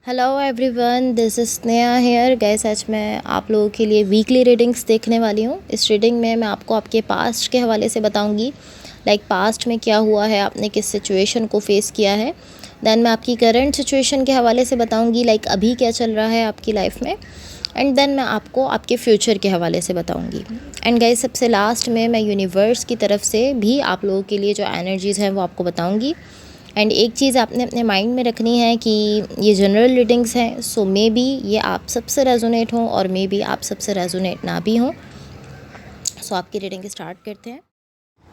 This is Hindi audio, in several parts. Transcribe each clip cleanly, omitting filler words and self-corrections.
Hello everyone, this is Sneha here. Guys आज मैं आप लोगों के लिए वीकली रीडिंग्स देखने वाली हूँ। इस रीडिंग में मैं आपको आपके पास्ट के हवाले से बताऊँगी, लाइक पास्ट में क्या हुआ है, आपने किस सिचुएशन को फेस किया है। देन मैं आपकी करंट सिचुएशन के हवाले से बताऊँगी, लाइक अभी क्या चल रहा है आपकी लाइफ में। एंड देन मैं आपको आपके फ्यूचर के हवाले से बताऊँगी। एंड गाइस सबसे लास्ट में मैं यूनिवर्स की तरफ से भी आप लोगों के लिए जो एनर्जीज़ हैं वो आपको बताऊँगी। एंड एक चीज़ आपने अपने माइंड में रखनी है कि ये जनरल रीडिंग्स हैं, सो मे बी ये आप सबसे रेजोनेट हों और मे बी आप सबसे रेजोनेट ना भी हों। सो आपकी रीडिंग स्टार्ट करते हैं।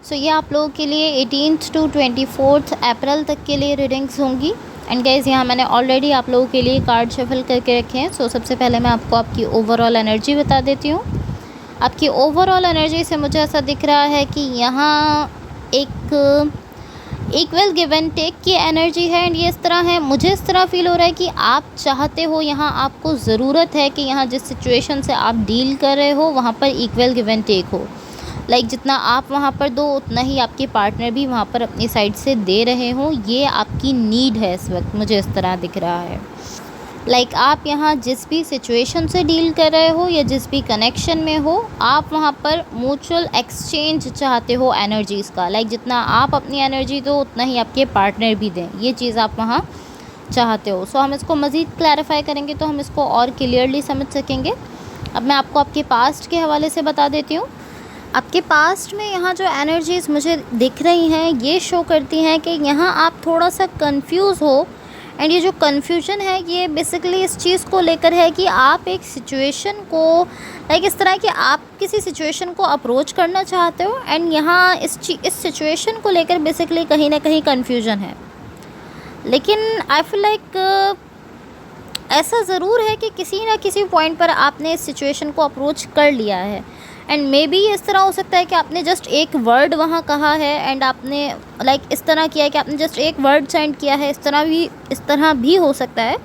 सो ये आप लोगों के लिए 18th to 24th अप्रैल तक के लिए रीडिंग्स होंगी। एंड गाइज यहाँ मैंने ऑलरेडी आप लोगों के लिए कार्ड शफल करके रखे हैं। सो सबसे पहले मैं आपको आपकी ओवरऑल एनर्जी बता देती हूँ। आपकी ओवरऑल एनर्जी से मुझे ऐसा दिख रहा है कि यहाँ एक इक्वल गिव एंड टेक की एनर्जी है। एंड ये इस तरह है, मुझे इस तरह फील हो रहा है कि आप चाहते हो, यहाँ आपको ज़रूरत है कि यहाँ जिस सिचुएशन से आप डील कर रहे हो वहाँ पर इक्वल गिव एंड टेक हो। लाइक जितना आप वहाँ पर दो उतना ही आपके पार्टनर भी वहाँ पर अपनी साइड से दे रहे हों। ये आपकी नीड है इस वक्त, मुझे इस तरह दिख रहा है। लाइक आप यहाँ जिस भी सिचुएशन से डील कर रहे हो या जिस भी कनेक्शन में हो, आप वहाँ पर म्यूचुअल एक्सचेंज चाहते हो एनर्जीज़ का। लाइक जितना आप अपनी एनर्जी दो उतना ही आपके पार्टनर भी दें, ये चीज़ आप वहाँ चाहते हो। सो हम इसको मज़ीद क्लैरिफाई करेंगे तो हम इसको और क्लियरली समझ सकेंगे। अब मैं आपको आपके पास्ट के हवाले से बता देती हूँ। आपके पास्ट में यहाँ जो एनर्जीज़ मुझे दिख रही हैं ये शो करती हैं कि यहाँ आप थोड़ा सा कंफ्यूज हो। एंड ये जो कन्फ्यूजन है ये बेसिकली इस चीज़ को लेकर है कि आप एक सिचुएशन को लाइक इस तरह कि आप किसी सिचुएशन को अप्रोच करना चाहते हो। एंड यहाँ इस सिचुएशन को लेकर बेसिकली कहीं ना कहीं कन्फ्यूजन है। लेकिन आई फील लाइक ऐसा ज़रूर है कि किसी ना किसी पॉइंट पर आपने इस सिचुएशन को अप्रोच कर लिया है। एंड मे बी इस तरह हो सकता है कि आपने जस्ट एक वर्ड वहाँ कहा है एंड आपने लाइक इस तरह किया है कि आपने जस्ट एक वर्ड सेंड किया है। इस तरह भी हो सकता है।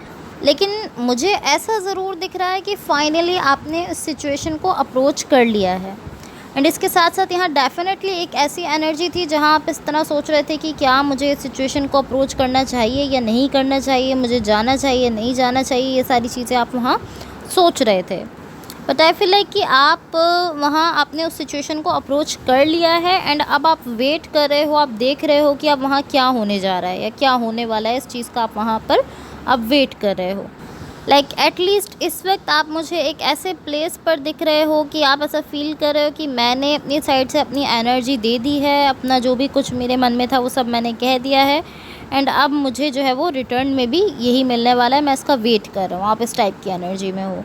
लेकिन मुझे ऐसा ज़रूर दिख रहा है कि फाइनली आपने इस सिचुएशन को अप्रोच कर लिया है। एंड इसके साथ साथ यहाँ डेफिनेटली एक ऐसी एनर्जी थी जहाँ आप इस तरह सोच रहे थे कि क्या मुझे इस सिचुएशन को अप्रोच करना चाहिए या नहीं करना चाहिए, मुझे जाना चाहिए नहीं जाना चाहिए, ये सारी चीज़ें आप वहाँ सोच रहे थे। बट आई फील लाइक कि आप वहाँ आपने उस सिचुएशन को अप्रोच कर लिया है। एंड अब आप वेट कर रहे हो, आप देख रहे हो कि अब वहाँ क्या होने जा रहा है या क्या होने वाला है, इस चीज़ का आप वहाँ पर अब वेट कर रहे हो। लाइक एटलीस्ट इस वक्त आप मुझे एक ऐसे प्लेस पर दिख रहे हो कि आप ऐसा फील कर रहे हो कि मैंने अपनी साइड से अपनी एनर्जी दे दी है, अपना जो भी कुछ मेरे मन में था वो सब मैंने कह दिया है। एंड अब मुझे जो है वो रिटर्न में भी यही मिलने वाला है, मैं इसका वेट कर रहा हूँ। आप इस टाइप की एनर्जी में हो।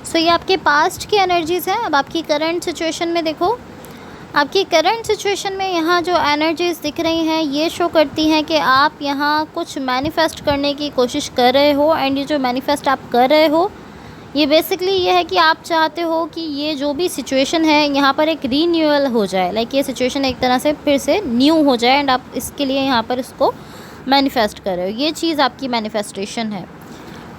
सो ये आपके पास्ट की एनर्जीज़ हैं। अब आपकी करंट सिचुएशन में देखो, आपकी करंट सिचुएशन में यहाँ जो एनर्जीज़ दिख रही हैं ये शो करती हैं कि आप यहाँ कुछ मैनिफेस्ट करने की कोशिश कर रहे हो। एंड ये जो मैनिफेस्ट आप कर रहे हो ये बेसिकली ये है कि आप चाहते हो कि ये जो भी सिचुएशन है यहाँ पर एक रीन्यूअल हो जाए। लाइक ये सिचुएशन एक तरह से फिर से न्यू हो जाए एंड आप इसके लिए यहाँ पर इसको मैनिफेस्ट कर रहे हो। ये चीज़ आपकी मैनिफेस्टेशन है।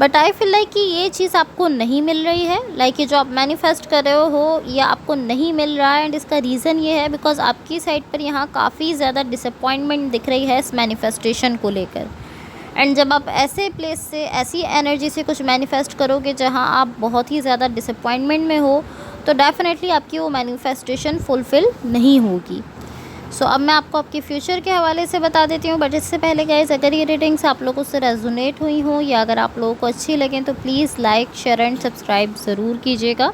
बट आई फील लाइक कि ये चीज़ आपको नहीं मिल रही है। लाइक ये जो आप मैनिफेस्ट कर रहे हो ये आपको नहीं मिल रहा है। एंड इसका रीज़न ये है बिकॉज आपकी साइड पर यहाँ काफ़ी ज़्यादा डिसअपॉइंटमेंट दिख रही है इस मैनिफेस्टेशन को लेकर। एंड जब आप ऐसे प्लेस से ऐसी एनर्जी से कुछ मैनिफेस्ट करोगे जहाँ आप बहुत ही ज़्यादा डिसअपॉइंटमेंट में हो तो डेफिनेटली आपकी वो मैनिफेस्टेशन फुलफ़िल नहीं होगी। सो अब मैं आपको आपके फ्यूचर के हवाले से बता देती हूँ। बट इससे पहले गाइस, अगर ये रीडिंग्स आप लोगों से रेजोनेट हुई हों या अगर आप लोगों को अच्छी लगें तो please like share and subscribe ज़रूर कीजिएगा।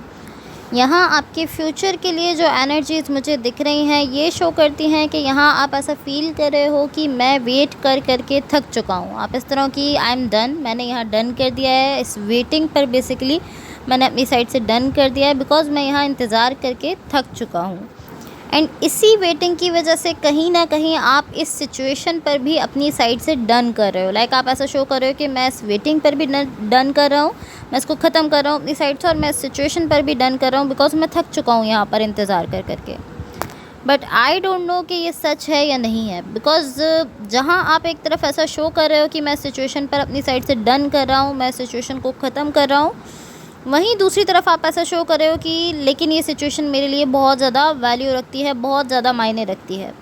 यहाँ आपके फ्यूचर के लिए जो एनर्जीज़ मुझे दिख रही हैं ये शो करती हैं कि यहाँ आप ऐसा फील कर रहे हो कि मैं वेट कर के थक चुका हूँ। आप इस तरह की आई एम डन, मैंने यहाँ डन कर दिया है। इस वेटिंग पर बेसिकली मैंने अपनी साइड से डन कर दिया है बिकॉज़ मैं यहाँ इंतज़ार करके थक चुका हूँ। एंड इसी वेटिंग की वजह से कहीं ना कहीं आप इस सिचुएशन पर भी अपनी साइड से डन कर रहे हो। लाइक आप ऐसा शो कर रहे हो कि मैं इस वेटिंग पर भी डन कर रहा हूँ, मैं इसको ख़त्म कर रहा हूँ अपनी साइड से, और मैं इस सिचुएशन पर भी डन कर रहा हूँ बिकॉज मैं थक चुका हूँ यहाँ पर इंतज़ार कर करके। बट आई डोंट नो कि ये सच है या नहीं है। बिकॉज जहाँ आप एक तरफ ऐसा शो कर रहे हो कि मैं इस सिचुएशन पर अपनी साइड से डन कर रहा हूँ, मैं सिचुएशन को ख़त्म कर रहा हूँ, वहीं दूसरी तरफ आप ऐसा शो कर रहे हो कि लेकिन ये सिचुएशन मेरे लिए बहुत ज़्यादा वैल्यू रखती है, बहुत ज़्यादा मायने रखती है।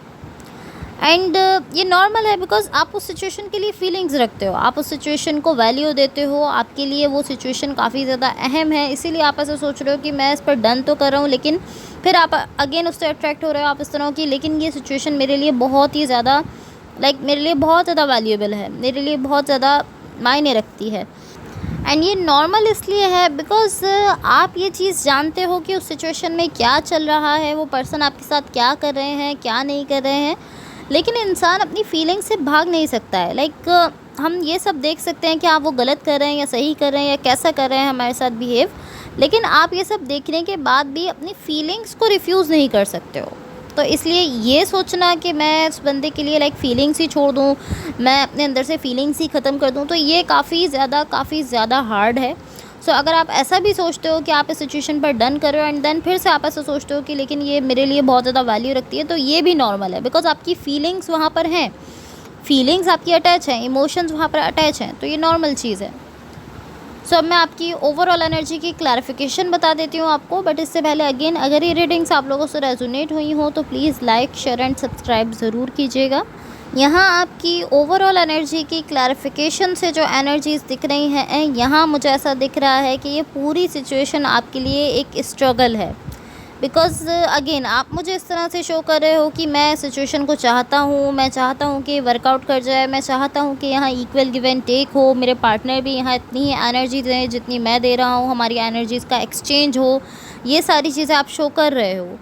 एंड ये नॉर्मल है बिकॉज आप उस सिचुएशन के लिए फीलिंग्स रखते हो, आप उस सिचुएशन को वैल्यू देते हो, आपके लिए वो सिचुएशन काफ़ी ज़्यादा अहम है, इसीलिए आप ऐसा सोच रहे हो कि मैं इस पर डन तो कर रहा हूँ, लेकिन फिर आप अगेन उससे अट्रैक्ट हो रहे हो, आप इस तरह की, लेकिन ये सिचुएशन मेरे लिए बहुत ही ज़्यादा मेरे लिए बहुत ज़्यादा वैल्यूएबल है, मेरे लिए बहुत ज़्यादा मायने रखती है। एंड ये नॉर्मल इसलिए है बिकॉज आप ये चीज़ जानते हो कि उस सिचुएशन में क्या चल रहा है, वो पर्सन आपके साथ क्या कर रहे हैं, क्या नहीं कर रहे हैं, लेकिन इंसान अपनी फीलिंग से भाग नहीं सकता है। हम ये सब देख सकते हैं कि आप वो गलत कर रहे हैं या सही कर रहे हैं या कैसा कर रहे हैं हमारे साथ बिहेव, लेकिन आप ये सब देखने के बाद भी अपनी फीलिंग्स को रिफ्यूज़ नहीं कर सकते हो। तो इसलिए ये सोचना कि मैं उस बंदे के लिए फीलिंग्स ही छोड़ दूँ, मैं अपने अंदर से फीलिंग्स ही ख़त्म कर दूँ, तो ये काफ़ी ज़्यादा हार्ड है। सो अगर आप ऐसा भी सोचते हो कि आप इस सिचुएशन पर डन कर रहे हो एंड देन फिर से आप ऐसा सोचते हो कि लेकिन ये मेरे लिए बहुत ज़्यादा वैल्यू रखती है, तो ये भी नॉर्मल है बिकॉज आपकी फीलिंग्स वहाँ पर हैं, फीलिंग्स आपकी अटैच हैं, इमोशंस वहाँ पर अटैच हैं, तो ये नॉर्मल चीज़ है। सो अब मैं आपकी ओवरऑल एनर्जी की क्लैरिफिकेशन बता देती हूँ आपको, बट इससे पहले अगेन अगर ये रीडिंग्स आप लोगों से रेजोनेट हुई हो तो please like, share and subscribe ज़रूर कीजिएगा। यहाँ आपकी ओवरऑल एनर्जी की क्लैरिफिकेशन से जो एनर्जीज़ दिख रही हैं, यहाँ मुझे ऐसा दिख रहा है कि ये पूरी सिचुएशन आपके लिए एक स्ट्रगल है, बिकॉज़ अगेन आप मुझे इस तरह से शो कर रहे हो कि मैं सिचुएशन को चाहता हूँ, मैं चाहता हूँ कि वर्कआउट कर जाए, मैं चाहता हूँ कि यहाँ इक्वल गिव एंड टेक हो, मेरे पार्टनर भी यहाँ इतनी ही एनर्जी दें जितनी मैं दे रहा हूँ, हमारी एनर्जीज़ का एक्सचेंज हो, ये सारी चीज़ें आप शो कर रहे हो।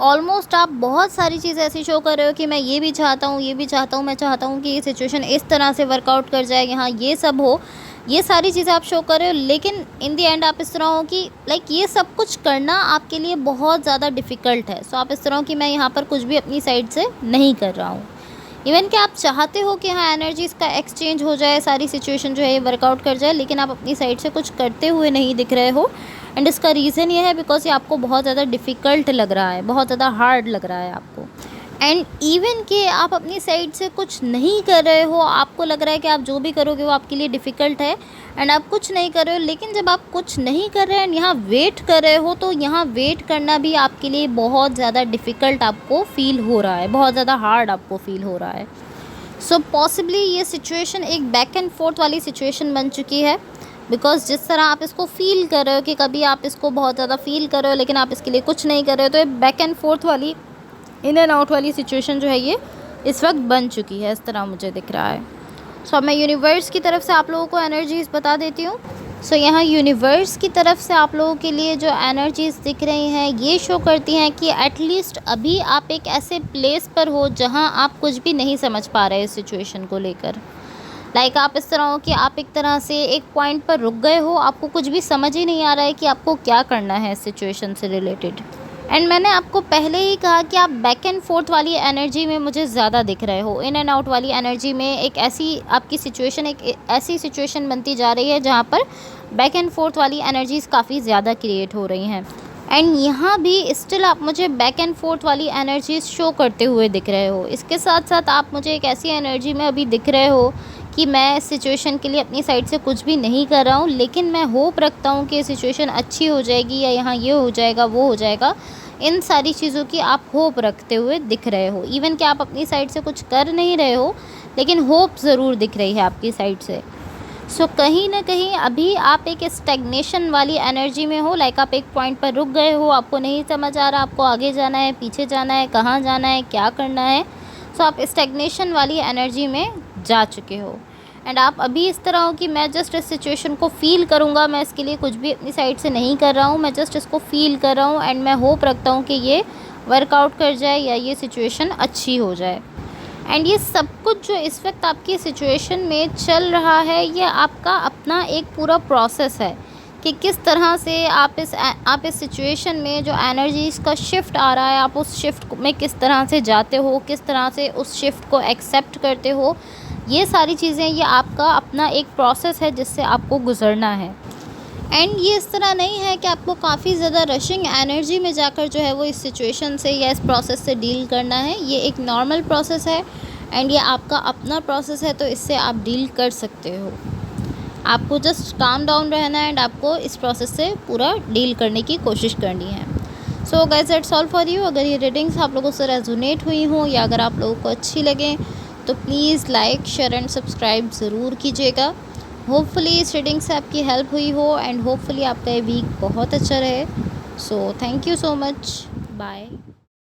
ऑलमोस्ट आप बहुत सारी चीज़ें ऐसी शो कर रहे हो कि मैं ये भी चाहता हूँ, ये भी चाहता हूँ, मैं चाहता हूँ कि ये सिचुएशन इस तरह से वर्कआउट कर जाए, यहाँ ये सब हो, ये सारी चीज़ें आप शो कर रहे हो, लेकिन इन दी एंड आप इस तरह हो कि ये सब कुछ करना आपके लिए बहुत ज़्यादा डिफ़िकल्ट है। सो आप इस तरह हो कि मैं यहाँ पर कुछ भी अपनी साइड से नहीं कर रहा हूँ, इवन कि आप चाहते हो कि यहाँ एनर्जीज़ का एक्सचेंज हो जाए, सारी सिचुएशन जो है ये वर्कआउट कर जाए, लेकिन आप अपनी साइड से कुछ करते हुए नहीं दिख रहे हो। एंड इसका रीज़न ये है बिकॉज ये आपको बहुत ज़्यादा डिफ़िकल्ट लग रहा है, बहुत ज़्यादा हार्ड लग रहा है आपको। एंड इवन कि आप अपनी साइड से कुछ नहीं कर रहे हो, आपको लग रहा है कि आप जो भी करोगे वो आपके लिए डिफ़िकल्ट है एंड आप कुछ नहीं कर रहे हो, लेकिन जब आप कुछ नहीं कर रहे हैं एंड यहाँ वेट कर रहे हो, तो यहाँ वेट करना भी आपके लिए बहुत ज़्यादा डिफ़िकल्ट आपको फ़ील हो रहा है, बहुत ज़्यादा हार्ड आपको फ़ील हो रहा है। सो पॉसिबली ये सिचुएशन एक बैक एंड फोर्थ वाली सिचुएशन बन चुकी है, बिकॉज जिस तरह आप इसको फ़ील कर रहे हो कि कभी आप इसको बहुत ज़्यादा फ़ील कर रहे हो लेकिन आप इसके लिए कुछ नहीं कर रहे हो, तो ये बैक एंड फोर्थ वाली, इन एंड आउट वाली सिचुएशन जो है ये इस वक्त बन चुकी है, इस तरह मुझे दिख रहा है। सो अब मैं यूनिवर्स की तरफ से आप लोगों को एनर्जीज़ बता देती हूँ। सो यहाँ यूनिवर्स की तरफ से आप लोगों के लिए जो एनर्जीज़ दिख रही हैं ये शो करती हैं कि एटलीस्ट अभी आप एक ऐसे प्लेस पर हो जहाँ आप कुछ भी नहीं समझ पा रहे इस सिचुएशन को लेकर। आप इस तरह हो कि आप एक तरह से एक पॉइंट पर रुक गए हो, आपको कुछ भी समझ ही नहीं आ रहा है कि आपको क्या करना है इस सिचुएशन से रिलेटेड। एंड मैंने आपको पहले ही कहा कि आप बैक एंड फोर्थ वाली एनर्जी में मुझे ज़्यादा दिख रहे हो, इन एंड आउट वाली एनर्जी में एक ऐसी आपकी सिचुएशन, एक ऐसी सिचुएशन बनती जा रही है जहाँ पर बैक एंड फोर्थ वाली एनर्जीज़ काफ़ी ज़्यादा क्रिएट हो रही हैं। एंड यहाँ भी स्टिल आप मुझे बैक एंड फोर्थ वाली एनर्जीज़ शो करते हुए दिख रहे हो। इसके साथ साथ आप मुझे एक ऐसी एनर्जी में अभी दिख रहे हो कि मैं इस सिचुएशन के लिए अपनी साइड से कुछ भी नहीं कर रहा हूँ, लेकिन मैं होप रखता हूँ कि सिचुएशन अच्छी हो जाएगी या यहाँ ये हो जाएगा, वो हो जाएगा। इन सारी चीज़ों की आप होप रखते हुए दिख रहे हो, इवन कि आप अपनी साइड से कुछ कर नहीं रहे हो, लेकिन होप ज़रूर दिख रही है आपकी साइड से। सो कहीं ना कहीं अभी आप एक स्टैग्नेशन वाली एनर्जी में हो, आप एक पॉइंट पर रुक गए हो, आपको नहीं समझ आ रहा आपको आगे जाना है, पीछे जाना है, कहाँ जाना है, क्या करना है। सो आप स्टैग्नेशन वाली एनर्जी में जा चुके हो एंड आप अभी इस तरह हो कि मैं जस्ट इस सिचुएशन को फ़ील करूँगा, मैं इसके लिए कुछ भी अपनी साइड से नहीं कर रहा हूँ, मैं जस्ट इसको फ़ील कर रहा हूँ एंड मैं होप रखता हूँ कि ये वर्कआउट कर जाए या ये सिचुएशन अच्छी हो जाए। एंड ये सब कुछ जो इस वक्त आपकी सिचुएशन में चल रहा है, ये आपका अपना एक पूरा प्रोसेस है कि किस तरह से आप इस सिचुएशन में जो एनर्जीज़ का शिफ्ट आ रहा है, आप उस शिफ्ट में किस तरह से जाते हो, किस तरह से उस शिफ्ट को एक्सेप्ट करते हो। ये सारी चीज़ें, ये आपका अपना एक प्रोसेस है जिससे आपको गुज़रना है। एंड ये इस तरह नहीं है कि आपको काफ़ी ज़्यादा रशिंग एनर्जी में जाकर जो है वो इस सिचुएशन से या इस प्रोसेस से डील करना है। ये एक नॉर्मल प्रोसेस है एंड ये आपका अपना प्रोसेस है, तो इससे आप डील कर सकते हो। आपको जस्ट काम डाउन रहना है एंड आपको इस प्रोसेस से पूरा डील करने की कोशिश करनी है। So guys that's all for you. अगर ये रीडिंग्स आप लोगों से रेजोनेट हुई हों या अगर आप लोगों को अच्छी लगें तो please like share and subscribe ज़रूर कीजिएगा। होपफुली इस रीडिंग से आपकी हेल्प हुई हो एंड होपफुली आपका ये वीक बहुत अच्छा रहे। So thank you so much, bye.